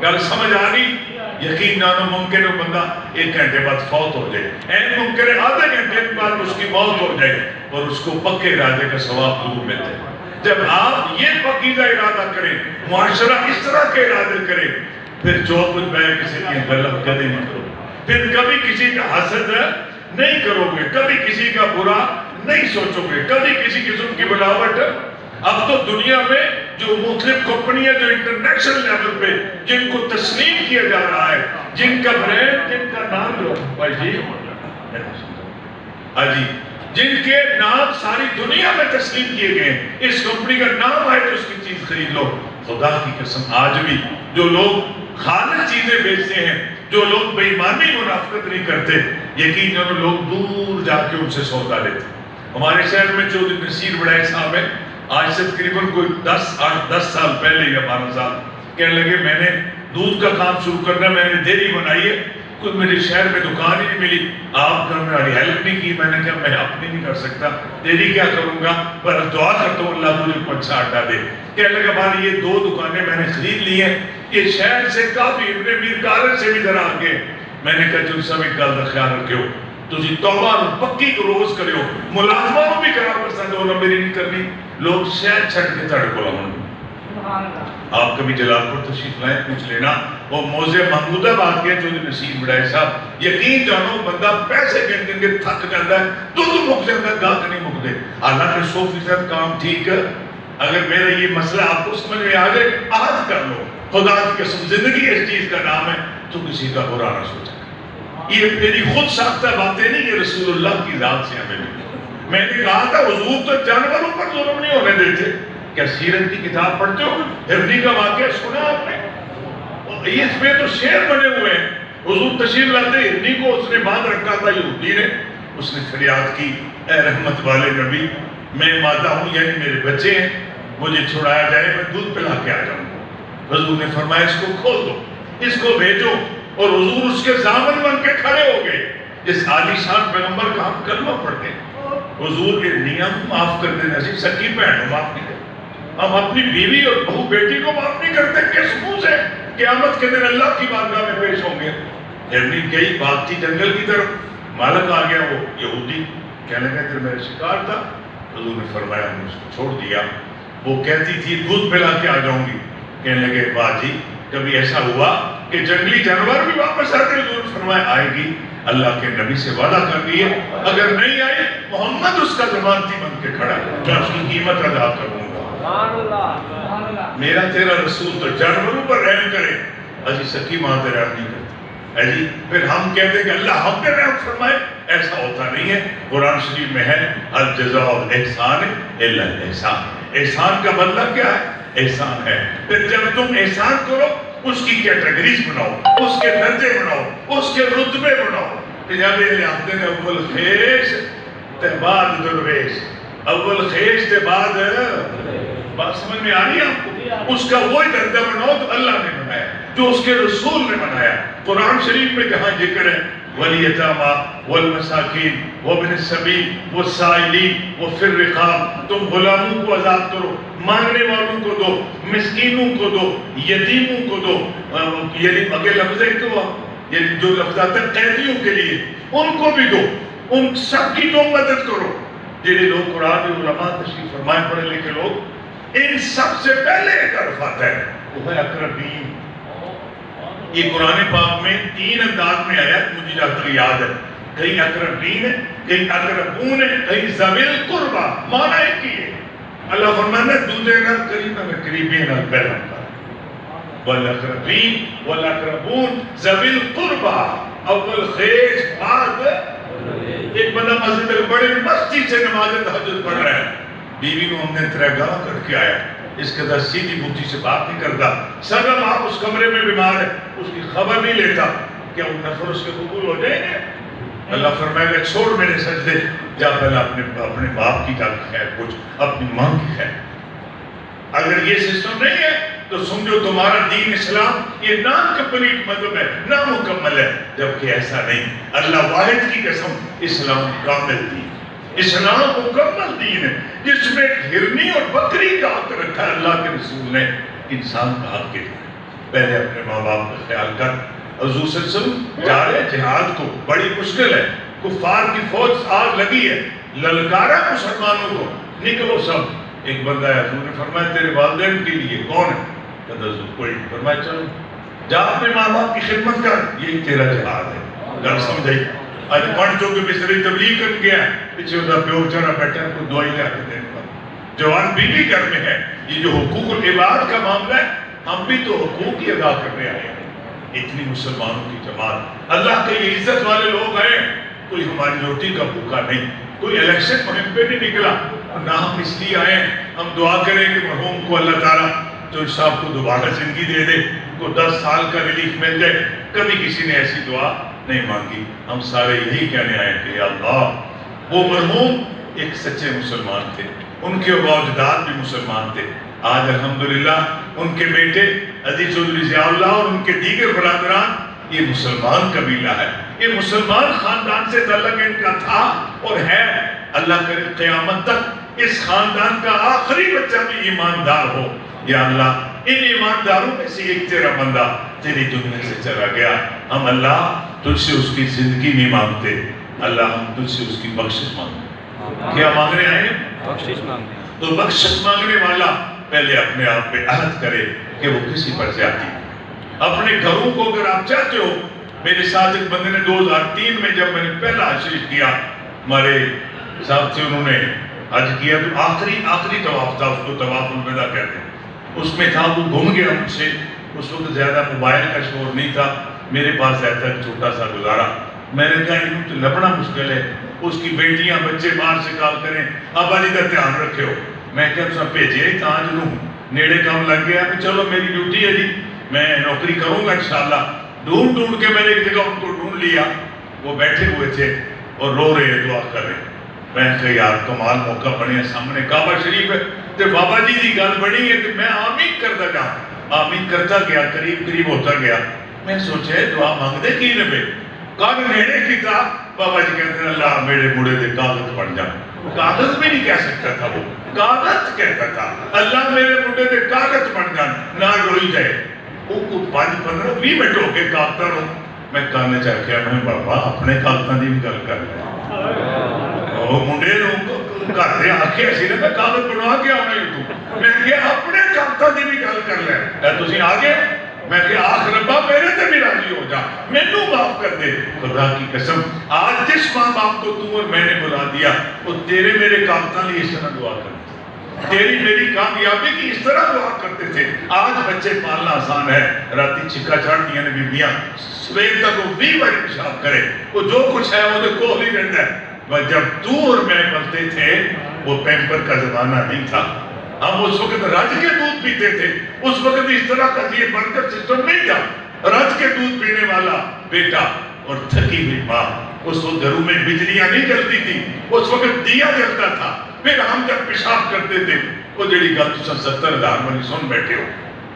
گل سمجھ آ گئی یقین نانو ممکن ہے بندہ 1 گھنٹے بعد فوت ہو جائے این ممکن ہے آدھے گھنٹے بعد اس کی موت ہو جائے اور اس کو پکے ارادے کا ثواب ضرور ملتا ہے جب آپ یہ پکیزہ ارادہ کریں معاشرہ اس طرح کے ارادے کریں پھر جو کچھ میں کسی کی غلط کدے نہیں کرو پھر کبھی کسی کا حسد نہیں کرو گے کبھی کسی کا برا نہیں سوچو گے کبھی کسی قسم کی بلاوٹ اب تو دنیا میں جو مختلف کمپنیاں جو انٹرنیشنل لیول پہ جن کو تسلیم کیا جا رہا ہے جن کا برینڈ جن کا نام لو بھائی جی جی جن کے نام ساری دنیا میں تسلیم کیے گئے اس کمپنی کا نام آئے تو اس کی چیز خرید لو خدا کی قسم آج بھی جو لوگ خالص چیزیں بیچتے ہیں جو لوگ بے ایمانی منافقت نہیں کرتے یقین جانو لوگ دور جا کے ان سے سودا لیتے ہمارے شہر میں چودھری نصیر بڑائے صاحب ہیں آج سے تقریباً کوئی 10 سال پہلے یا 12 سال کہنے لگے میں نے دودھ کا کام شروع کرنا میں نے دیری بنائی ہے کوئی میرے شہر میں دکان ہی نہیں ملی آپ کا میری ہیلپ نہیں کی میں نے کہا میں اپنی نہیں کر سکتا دیری کیا کروں گا پر دعا کرتا ہوں اللہ مجھے کو اچھا اڈا دے کہنے لگا بھائی یہ 2 دکانیں میں نے خرید لی ہیں یہ شہر سے کافی ابن میر کالج سے بھی ذرا آگے میں نے کہا جو سب ایک گل کا خیال رکھو تسی توبہ پکی کو روز کریو ملازمہ بھی کرا پسند ہونا میری نہیں کرنی لوگ شہر چھٹ کے تڑ کو لہن آپ کبھی جلال پور تشریف لائیں پوچھ لینا وہ موزے محمود آباد کے جو نصیر بڑائے صاحب یقین جانو بندہ پیسے گن گن کے تھک جاتا ہے تو مک جاتا ہے گاہک نہیں مک دے حالانکہ 100% کام ٹھیک ہے اگر میرا یہ مسئلہ آپ کو سمجھ میں آ جائے آج کر لو خدا کی قسم زندگی اس چیز کا نام ہے تو کسی کا برا نہ سوچے یہ میری خود ساختہ باتیں نہیں یہ رسول اللہ کی ذات سے ہمیں ملی میں نے کہا تھا حضور تو جانوروں پر ظلم نہیں ہونے دیتے کیا سیرت کی کتاب پڑھتے ہو ہرنی کا واقعہ سنا آپ نے اس میں تو شعر بنے ہوئے ہیں حضور تشریف لاتے ہرنی کو اس نے باندھ رکھا تھا یہودی نے اس نے فریاد کی اے رحمت والے نبی میں مادہ ہوں یعنی میرے بچے ہیں مجھے چھڑایا جائے میں دودھ پلا کے آ جاؤں حضور نے فرمایا اس کو کھول دو اس کو بھیجو اور حضور اس کے ضامن بن کے کھڑے ہو گئے جس عالی شان پیغمبر کا ہم کلمہ پڑھتے ہیں حضور کے نیم معاف کر دینا چاہیے سکی بہن کو معاف نہیں کرتے ہم اپنی بیوی اور بہو بیٹی کو معاف نہیں کرتے کس منہ سے قیامت کے دن اللہ کی بارگاہ میں پیش ہوں گے ہرنی گئی بات تھی جنگل کی طرف مالک آ گیا وہ یہودی کہنے لگا کہ میرا شکار تھا حضور نے فرمایا ہم نے اس کو چھوڑ دیا وہ کہتی تھی دودھ پلا کے آ جاؤں گی کہنے لگے واہ جی کبھی ایسا ہوا کہ جنگلی جانور بھی واپس آتے حضور نے فرمایا آئے گی اللہ کے نبی سے وعدہ کر لیے اگر نہیں آئے محمد اس کا ضمانتی بن کے کھڑا ہے میں اس کی قیمت ادا کروں گا میرا تیرا رسول تو جانوروں پر رحم کرے اجی سکی ماں تے رحم نہیں کرتے اجی پھر ہم کہتے ہیں کہ اللہ ہم پہ رحم فرمائے ایسا ہوتا نہیں ہے قرآن شریف میں ہے الجزاء الاحسان الا الاحسان احسان کا بدلہ کیا ہے احسان ہے پھر جب تم احسان کرو اس کی کیٹیگریز بناؤ اس کے درجے بناؤ اس کے رتبے بناؤ کہ جب یہ آتے ہیں اول خیش تے بعد درویش اول خیش تے بعد بات سمجھ میں آ رہی ہے آپ کو اس کا وہی درجہ بناؤ تو اللہ نے بنایا جو اس کے رسول نے بنایا قرآن شریف میں جہاں ذکر ہے والیتاما والمساکین وابن السبیل والسائلین وفی الرقاب، تم غلاموں کو آزاد کرو، مانگنے والوں کو دو، مسکینوں کو دو، یتیموں کو دو، یعنی اگے لفظ ہے تو یعنی جو لفظ آتا ہے قیدیوں کے لیے ان کو بھی دو، ان سب کی تو مدد کرو۔ جنہیں لوگ قرآن علماء تشریف فرمائے پڑھے لکھے لوگ، ان سب سے پہلے ایک حرف آتا ہے وہ ہے اقربین۔ یہ قرآن پاک میں 3 انداز میں آیا، مجھے جہاں تک یاد ہے، کہیں اقربین ہے، کہیں اقربون ہے، کہیں ذوی القربہ، معنی ایک ہی ہے۔ اللہ فرمانا دوسرے نہ قریب نہ قریبین نہ پہلا والاقربین والاقربون ذوی القربہ، اول خیز بعد۔ ایک بندہ مسجد میں بڑے مستی سے نماز تہجد پڑھ رہا ہے، بیوی کو ہم نے ترگاہ کر کے آیا، اس کے ساتھ سیدھی بوٹی سے بات نہیں کرتا، سگم آپ اس کمرے میں بیمار ہے، اس کی خبر نہیں لیتا، کیا وہ نفر اس کے قبول ہو جائیں گے؟ اللہ فرمائے گا چھوڑ میرے سجدے، جا پہلے اپنے باپ کی خیر پوچھ، اپنی ماں کی خیر۔ اگر یہ سسٹم نہیں ہے تو سمجھو تمہارا دین اسلام یہ نان کمپلیٹ مذہب ہے، نامکمل ہے، جبکہ ایسا نہیں۔ اللہ واحد کی قسم، اسلام کامل دین، اسلام مکمل دین ہے، جس میں ہرنی اور بکری کا حق رکھا ہے اللہ کے رسول نے، انسان کا حق ہے۔ پہلے اپنے ماں باپ کا خیال کر۔ حضور صلی اللہ علیہ وسلم جا رہے جہاد کو، بڑی مشکل ہے، کفار کی فوج آگ لگی ہے، للکارا مسلمانوں کو نکلو سب۔ ایک بندہ ہے، حضور نے فرمایا تیرے والدین کے لیے کون ہے؟ کہتا حضور کوئی، فرمایا چلو جا اپنے ماں باپ کی خدمت کر، یہی تیرا جہاد ہے۔ گل سمجھائی؟ آج پانچوں کے بستری تبلیغ کر گیا ہے، پیچھے ہوتا پیو چارہ بیٹھا ہے، کوئی دعائی لے آتے دینے والا، جوان بیوی گھر میں ہے۔ یہ جو حقوق العباد کا معاملہ ہے، ہم بھی تو حقوق ہی ادا کرنے آئے ہیں۔ اتنی مسلمانوں کی جماعت، اللہ کے یہ عزت والے لوگ ہیں، کوئی ہماری روٹی کا بھوکا نہیں، کوئی الیکشن مہم پہ نہیں نکلا، نہ ہم اس لیے آئے ہیں۔ ہم دعا کریں کہ مرحوم کو اللہ تعالیٰ جو صاحب کو دوبارہ زندگی دے دے، کو 10 سال کا ریلیف مل جائے۔ کبھی کسی نے ایسی دعا نہیں مانگی، ہم سارے یہی کہنے آئے کہ یا اللہ، وہ مرحوم ایک سچے مسلمان تھے، ان کے اجداد بھی مسلمان تھے۔ آج الحمدللہ ان کے بیٹے عزیز چودھری ضیاء اللہ اور ان کے دیگر برادران، یہ مسلمان قبیلہ ہے، یہ مسلمان خاندان سے تعلق ان کا تھا اور ہے۔ اللہ کرے قیامت تک اس خاندان کا آخری بچہ بھی ایماندار ہو۔ یا اللہ، ان ایمانداروں میں سے ایک تیرا بندہ تیری دنیا سے چلا گیا، ہم اللہ تجھ سے اس کی زندگی نہیں مانگتے، اللہ ہم تجھ سے اس کی بخشش مانگتے۔ کیا مانگنے آئے ہیں؟ بخشش مانگتے۔ تو بخشش مانگنے والا پہلے اپنے آپ پہ عہد کرے کہ وہ کسی پر زیادتی۔ اپنے گھروں کو اگر آپ چاہتے ہو، میرے ساتھ ایک بندے نے 2003 میں جب میں نے پہلا حج شریف کیا، ہمارے ساتھ سے انہوں نے حج کیا تو آخری طواف تھا، اس کو طواف الوداع کہتے ہیں، اس میں تھا، وہ گھوم گیا مجھ سے۔ اس وقت زیادہ موبائل کا شور نہیں تھا، میرے پاس رہتا ہے چھوٹا سا گزارا۔ میں نے کہا انہوں تو لبنا مشکل ہے، اس کی بیٹیاں بچے باہر سے کال کریں ابا جی کا دھیان رکھے ہو۔ میں کہا تسا بھیجے ہی تاں جنوں نیڑے کام لگ گیا کہ چلو میری ڈیوٹی ہے جی، میں نوکری کروں گا انشاءاللہ۔ ڈھونڈ کے میں نے ایک جگہ ان کو ڈھونڈ لیا، وہ بیٹھے ہوئے تھے اور رو رہے دعا کر رہے۔ میں کہا یار کمال موقع بنیا، سامنے کعبہ شریف ہے تو بابا جی دی گل بنی ہے، تو میں آمین کرتا جاؤں، آمین کرتا گیا، قریب ہوتا گیا۔ میں سوچے دعا مانگ دے کی نبے کان نیڑے کی تھا، بابا جی کہتے ہیں اللہ میرے مڑے دے کاغذ بن جا۔ کاغذ بھی نہیں کہہ سکتا تھا، وہ کاغذ کہتا تھا، اللہ میرے مڑے دے کاغذ بن جان، نہ روئی جائے۔ وہ 5-15-20 منٹ ہو کے کاغذ ہوں، میں کہنے چاہ کیا میں بابا اپنے کاغذاں دی بھی گل کر لیں۔ وہ منڈے نوں گھر دے آکھیا سی نا میں کاغذ بنوا کے آنا ہی تو، میں کہ اپنے کاغذاں دی بھی گل کر لیں۔ اے تسی آ گئے؟ میں کہ آخ ربا میرے تے بھی راضی ہو جا، مینوں معاف کر دے۔ خدا کی قسم آج جس ماں باپ کو تو اور میں نے بلا دیا، وہ تیرے میرے کاغذاں لیے اس طرح دعا کرتے، تیری میری کامیابی کی اس طرح دعا کرتے تھے۔ آج بچے پالنا آسان ہے، راتی چھکا چھاڑ دیا نے بیبیاں، صبح تک وہ 20 بار پیشاب کرے، وہ جو کچھ ہے وہ کو ہی رہتا ہے۔ جب تو اور میں پلتے تھے وہ پیمپر کا زمانہ نہیں تھا، ہم اس وقت رج کے دودھ پیتے تھے، اس وقت اس طرح کا یہ برکت سسٹم نہیں تھا۔ رج کے دودھ پینے والا بیٹا اور تھکی ہوئی ماں، اس وقت گھروں میں بجلیاں نہیں جلتی تھی، اس وقت دیا جلتا تھا۔ پھر ہم جب پیشاب کرتے تھے، وہ جڑی گل تساں 70,000 والی سن بیٹھے ہو،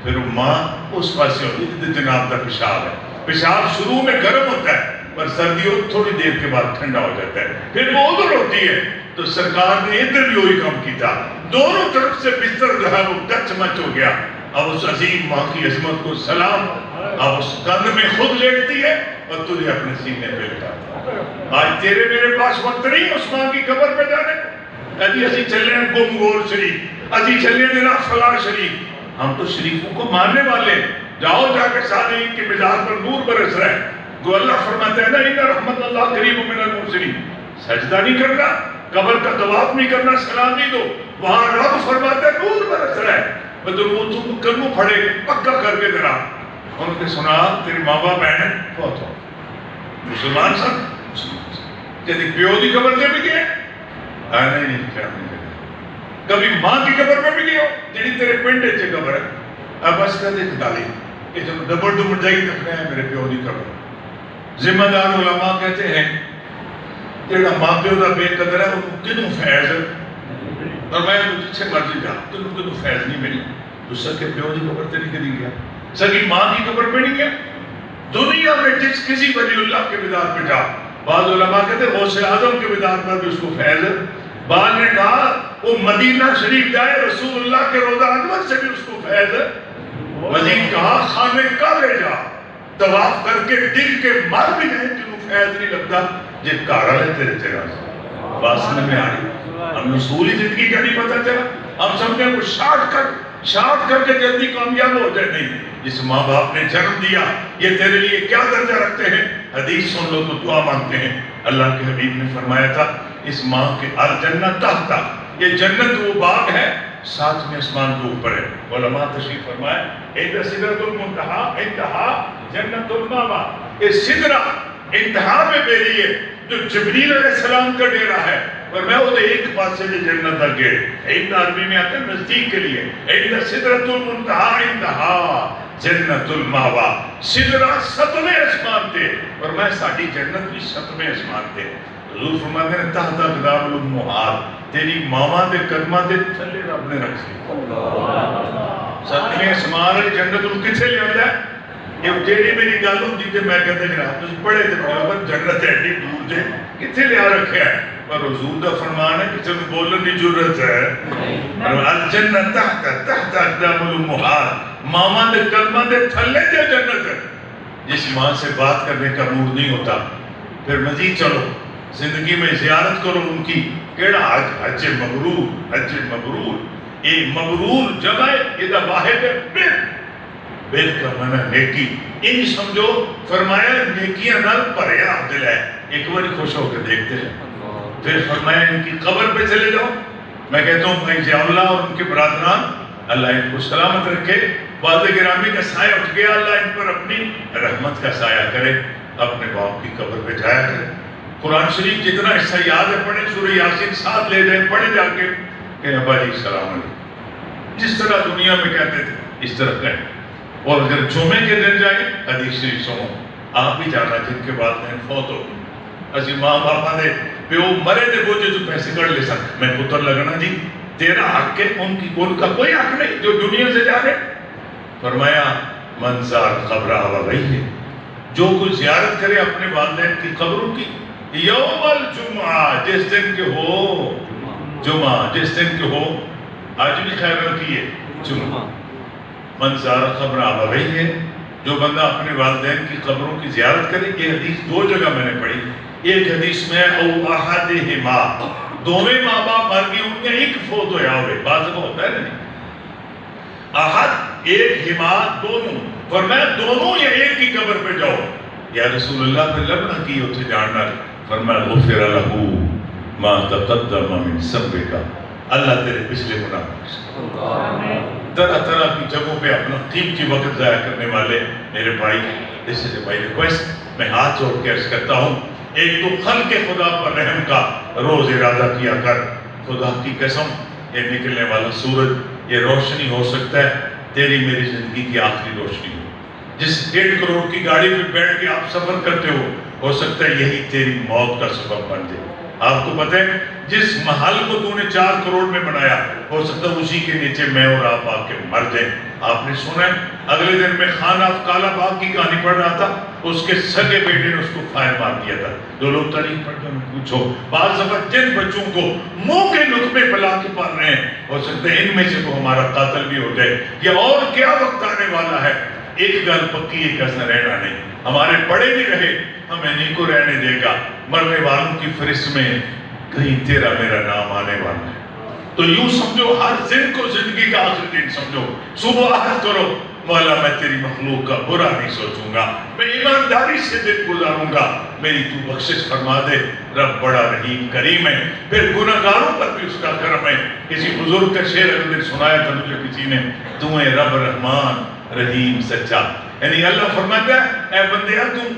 پھر وہ ماں اس پاسے ہوتی تھی جناب دا پیشاب ہے، پیشاب شروع میں گرم ہوتا ہے، پر سردیوں تھوڑی دیر کے بعد ٹھنڈا ہو جاتا ہے، پھر وہ ادھر ہوتی ہے. تو سرکار نے ادھر بھی وہی کام کیا، دونوں طرف سے بستر جو ہے وہ گچ مچ ہو گیا. اب اس عظیم ماں کی عظمت کو سلام، اب اس کندھ میں خود لیٹتی ہے اور تجھے اپنے سینے پہ لٹاتا ہے. آج تیرے میرے پاس وقت نہیں اس ماں کی قبر پہ جانے. ابھی اسی چلے ہیں گم گور شریف، ابھی چلے ہیں فلاں شریف. ہم تو شریفوں کو ماننے والے. جاؤ جا کے صالحین کے مزاج پر نور برس رہا ہے. گو اللہ فرماتا ہے نا ان رحمت اللہ قریب من المحسنین. سجدہ نہیں کرنا، قبر کا طواف نہیں کرنا، سلام نہیں دو، وہاں رب فرماتا ہے نور برس رہا ہے. بدر وہ تم کرنو پڑے پکا کر کے ذرا. ان کے سنا تیری ماں باپ بہن بہت ہو مسلمان سن کہتے پیو دی قبر تے بھی گئے نہیں کبھی ماں کی قبر پہ بھی گئے ہو جیڑی تیرے پنڈے چے قبر ہے. اب بس کہتے ایک ڈالی کہ جب دبڑ دبڑ جائی تکنے ہیں میرے پیو دی قبر. ذمہ دار علماء کہتے ہیں جیڑا ماں پیو دا بے قدر ہے وہ کنوں فیض اور میں جتھے مرضی جا کنوں فیض نہیں ملی. تو سکے پیو دی قبر تے نہیں کدی گیا، سکی ماں کی قبر پہ نہیں گیا. دنیا میں جس کسی ولی اللہ کے مزار پہ جا، بعض علماء کہتے ہیں غوث اعظم کے مزار پر بھی اس کو فیض ہے. بعض نے کہا وہ مدینہ شریف جائے رسول اللہ کے روضہ انور سے بھی اس کو فیض ہے. مزید کہا خانے کعبے جا طواف کر کے دل کے مر بھی جائے جنہوں فیض نہیں لگتا جب کارا ہے تیرے چہرہ سے. بات سمجھ میں آ رہی؟ ہم نصولی زندگی کا نہیں پتہ چلا، ہم سمجھیں وہ شارٹ کر کے جلدی کامیاب ہو جائے. نہیں، جس ماں باپ نے جنم دیا یہ تیرے لیے کیا درجہ رکھتے ہیں. حدیث سن لو تو دعا مانگتے ہیں. اللہ کے حبیب نے فرمایا تھا اس ماں کے الجنت تحتا، یہ جنت وہ باغ ہے 7ویں آسمان کے اوپر ہے. علماء تشریف فرمائے عند سدرۃ المنتہا انتہا جنت الماوا. یہ سدرہ انتہا میں میری ہے جو جبریل علیہ السلام کا ڈیرا ہے، اور میں وہ ایک پاس سے جنت تک گئے. عند عربی میں آتا ہے نزدیک کے لیے. عند سدرۃ المنتہا انتہا جنت الماوا. سدرہ 7ویں آسمان تھے اور میں ساڑھی جنت بھی 7ویں آسمان تھے. حضور فرماتے ہیں تحت اقدام الامہات، تیری ماما دے قدمہ دے تھلے رب نے رکھ سی. 7ویں آسمان ہے جنت ان کسے لے آتا ہے. یہ جیڑی میری گل ہوندی تے میں کہتے جناب تسی پڑھے تے پر جنت ایڈی دور جے کتنے لیا رکھے ہے. پر حضور دا فرمان ہے کسی کو بولنے کی ضرورت ہے. الجنت تحت اقدام الامہات، ماما دے قدمہ دے تھلے دے جنت ہے. جس ماں سے بات کرنے کا موڈ نہیں ہوتا پھر مزید چلو زندگی میں زیارت کرو ان کی. کیڑا حج مبرور. یہ مبرور جمع یہ واحد ہے بیر کا منع نیکی. ان سمجھو فرمایا نیکیاں نال بھریا دل ہے. ایک بار خوش ہو کے دیکھتے ہیں. پھر فرمایا ان کی قبر پہ چلے جاؤ. میں کہتا ہوں بھائی جاؤ اور ان کے برادران اللہ ان کو سلامت رکھے. والد گرامی کا سایہ اٹھ گیا، اللہ ان پر اپنی رحمت کا سایہ کرے. اپنے باپ کی قبر پہ جایا کرے. قرآن شریف جتنا حصہ یاد ہے پڑھیں. سورہ یاسین ساتھ لے جائیں پڑھیں جا کے کہ ابا جی سلام علیکم. جس طرح دنیا میں کہتے تھے اس طرح کہیں. اور اگر جمعے کے دن جائیں حدیث شریف سنو. آپ بھی جانا جن کے والدین فوت ہو اسی ماں باپا دے پیو مرے دے بوجھے تو پیسے کر لے سکتے. میں پتر لگنا جی تیرا حق ہے، ان کا کوئی حق نہیں جو دنیا سے جا رہے. فرمایا منظار قبرہ ہوا گئی ہے. جو کوئی زیارت کرے اپنے والدین کی قبروں کی یوم الجمعہ جس دن کے ہو، جمعہ جس دن کے ہو. آج بھی خیر رکھی ہے جمعہ. منظار قبرہ ہوا گئی ہے. جو بندہ اپنے والدین کی قبروں کی زیارت کرے. یہ حدیث 2 جگہ میں نے پڑھی. ایک حدیث میں او احدہما، دونوں ماں باپ مر گئے ان میں ایک فوت ہویا ہوئے. بعض کو ہوتا ہے نہیں. احد ایک ہما دونوں. فرمایا دونوں یا ایک کی قبر پہ جاؤ. یا رسول اللہ پہ لبنا کی اتھے جاننا. فرمایا غفر لہو ما تقدم من ذنبک، اللہ تیرے پچھلے گناہ. طرح طرح کی جگہوں پہ اپنا قیمتی وقت ضائع کرنے والے میرے بھائی، اس سے بھائی ریکویسٹ میں ہاتھ جوڑ کے عرض کرتا ہوں ایک تو خلق خدا پر رحم کا روز ارادہ کیا کر. خدا کی قسم یہ نکلنے والا سورج یہ روشنی ہو سکتا ہے تیری میری زندگی کی آخری روشنی ہو. جس 1.5 کروڑ کی گاڑی پہ بیٹھ کے آپ سفر کرتے ہو سکتا ہے یہی تیری موت کا سبب بن جائے. آپ کو پتہ ہے جس محل کو تو نے 4 کروڑ میں بنایا ہو سکتا ہے اسی کے نیچے میں اور آپ آ کے مر جائیں. آپ نے سنا ہے اگلے دن میں خان آف کالا باغ کی کہانی پڑھ رہا تھا, اس کے سگے بیٹے نے اس کو فائر مار دیا تھا. جو لوگ تاریخ پڑھ کر پوچھو, بعض دفعہ جن بچوں کو منہ کے لقمے پلا کے پال رہے ہیں ہو سکتا ہے ان میں سے وہ ہمارا قاتل بھی ہو جائے. یہ اور کیا وقت آنے والا ہے. ایک گل پکی, ایک ایسا رہنا نہیں. ہمارے بڑے بھی رہے, ہمیں نہیں کو رہنے دے گا. مرنے والوں کی فہرست میں کہیں تیرا میرا نام آنے والا ہے. تو یوں سمجھو ہر دن کو زندگی کا آخری دن سمجھو. صبح عہد کرو, مولا میں تیری مخلوق کا برا نہیں سوچوں گا, میں ایمانداری سے دن گزاروں گا, میری تو بخشش فرما دے. رب بڑا رحیم کریم ہے, پھر گناہگاروں پر بھی اس کا کرم ہے. کسی بزرگ کا شعر اگلے دن سنایا تھا مجھے کسی نے, تو ہے رب رحمان رحیم سچا. یعنی اللہ فرماتا ہے اے بندیا تم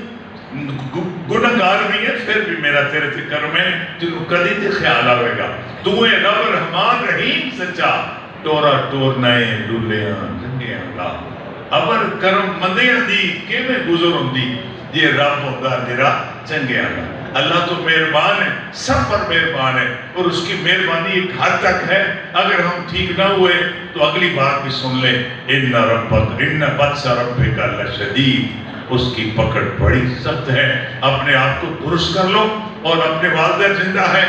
گناہگار بھی ہے پھر بھی میرا تیرے تے کرم ہے, تینوں کدی تے خیال آئے گا. تو ہے رب رحمان رحیم سچا, ٹورا ٹور نئے ڈولیاں جنگیاں لا. ابر کرم مندیاں دی کہ میں گزر ہوندی, یہ رب ہوندہ میرا چنگیاں لا. اللہ تو مہربان ہے, سب پر مہربان ہے, اور اس کی مہربانی ایک حد تک ہے. اگر ہم ٹھیک نہ ہوئے تو اگلی بات بھی سن لیں, ان ربک ان بطش ربک لشدید, اس کی پکڑ بڑی سخت ہے. اپنے آپ کو درست کر لو, اور اپنے والدہ زندہ ہے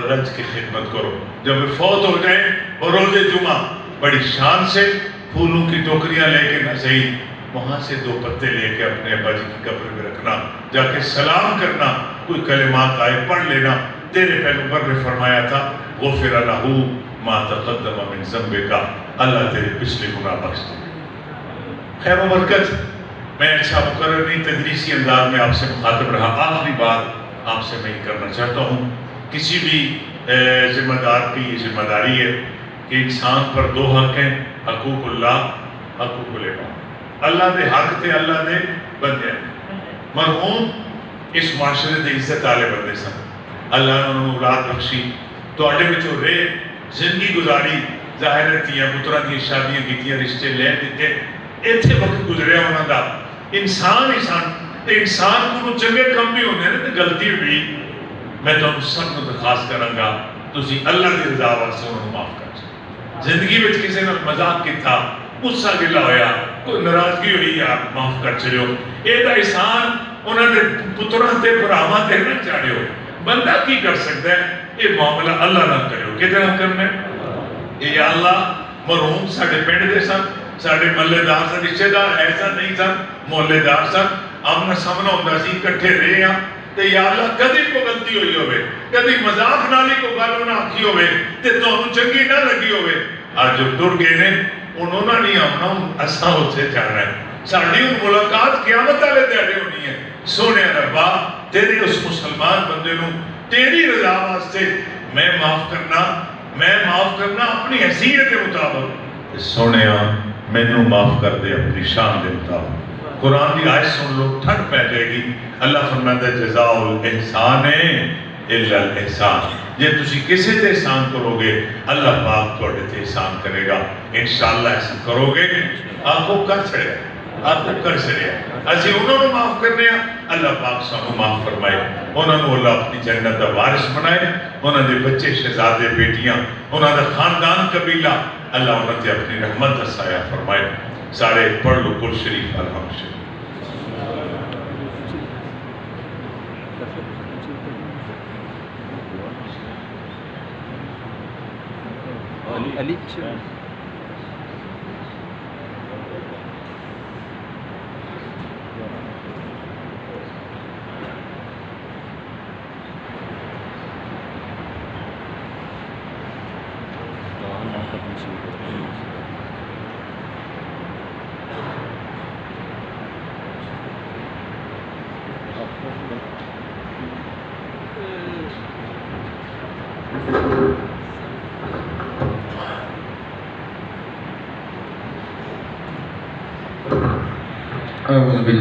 رج کی خدمت کرو. جب وہ فوت ہو جائیں اور روز جمعہ بڑی شان سے پھولوں کی ٹوکریاں لے کے نہ صحیح, وہاں سے 2 پتے لے کے اپنے ابا جی کی قبر میں رکھنا, جا کے سلام کرنا, کوئی کلمات آئے پڑھ لینا. تیرے پیغمبر نے فرمایا تھا غفر لہ ما تقدم من ذنبک, اللہ تیرے پچھلے گناہ بخش دے. خیر و برکت. میں اچھا مقرر نہیں, تدریسی انداز میں آپ سے مخاطب رہا. آخری بات آپ سے میں یہ کرنا چاہتا ہوں, کسی بھی ذمہ دار کی یہ ذمہ داری ہے کہ انسان پر 2 حق ہیں, حقوق اللہ حقوق العباد. اللہ دے حق تے اللہ دے بندے. مرحوم اس معاشرے دے عزت والے بندے سن, اللہ نے انہوں اولاد بخشی, تواڈے وچوں رہے, زندگی گزاری, ظاہر تیاں پتراں دی شادیاں کیتیاں, رشتے لے دیتے, ایتھے وقت گزریا انہاں دا. انسان ہی سن, تے انسان کو چنگے کم بھی ہونے نے تے غلطی بھی. میں تو سب کو درخواست کراں گا تسی اللہ دی رضا واسطے انہوں معاف کر دو. زندگی وچ کسی نے مذاق کیتا, غصہ گلا ہویا, کوئی ناراضگی ہوئی, یا معاف کر چڑیو. یہ دا احسان انہوں نے پتراں تے بھراواں تے نہ چاڑیو. بندہ کی کر سکتا ہے, یہ معاملہ اللہ نہ کرو. کدھر کرنا ہے یا اللہ. مرحوم ساڈے پنڈ دے سن, ساڈے محلے دار سن, رشتے دار ایسا نہیں سن, محلے دار سن, آمنا سامنا ہوندا سی, کٹھے رہے ہاں. تے یا اللہ کدی کو غلطی ہوئی ہوئے, کدی مذاق نالی کو گل نہ آکھی ہوئے, تے تانوں چنگی نہ لگی ہوئے, اج جو ٹر گئے نے انہوں نے نہیں آمنا, اساں اتھے جانا ہے. ساڈی ملاقات قیامت والے دہاڑے ہونی ہے. سونے ربا تیرے اس مسلمان بندے نوں تیری رضا واسطے میں معاف کرنا اپنی حیثیت کے مطابق. سونے مینوں معاف کر دے اپنی شان کے مطابق. قرآن کی آیت سن لو, ٹھنڈ پہ جائے گی. اللہ فرماتا ہے جزاء الاحسان الا الاحسان. جے تسی کسی تے احسان کرو گے اللہ پاک تواڈے تے احسان کرے گا. انشاءاللہ ایسا کرو گے آپ کو کر چھڑے, آپ کو کر چھڑے. اسی انہوں نے معاف کرنے ہیں, اللہ پاک سانوں معاف فرمائے. انہوں نے اللہ اپنی جنت کا وارث بنائے. انہوں نے بچے شہزادے بیٹیاں, انہوں نے خاندان قبیلہ, اللہ انہوں نے اپنی رحمت کا سایہ فرمائے. سارے پڑھ لو کل شریف الحمد شریف. علی أعوذ بالله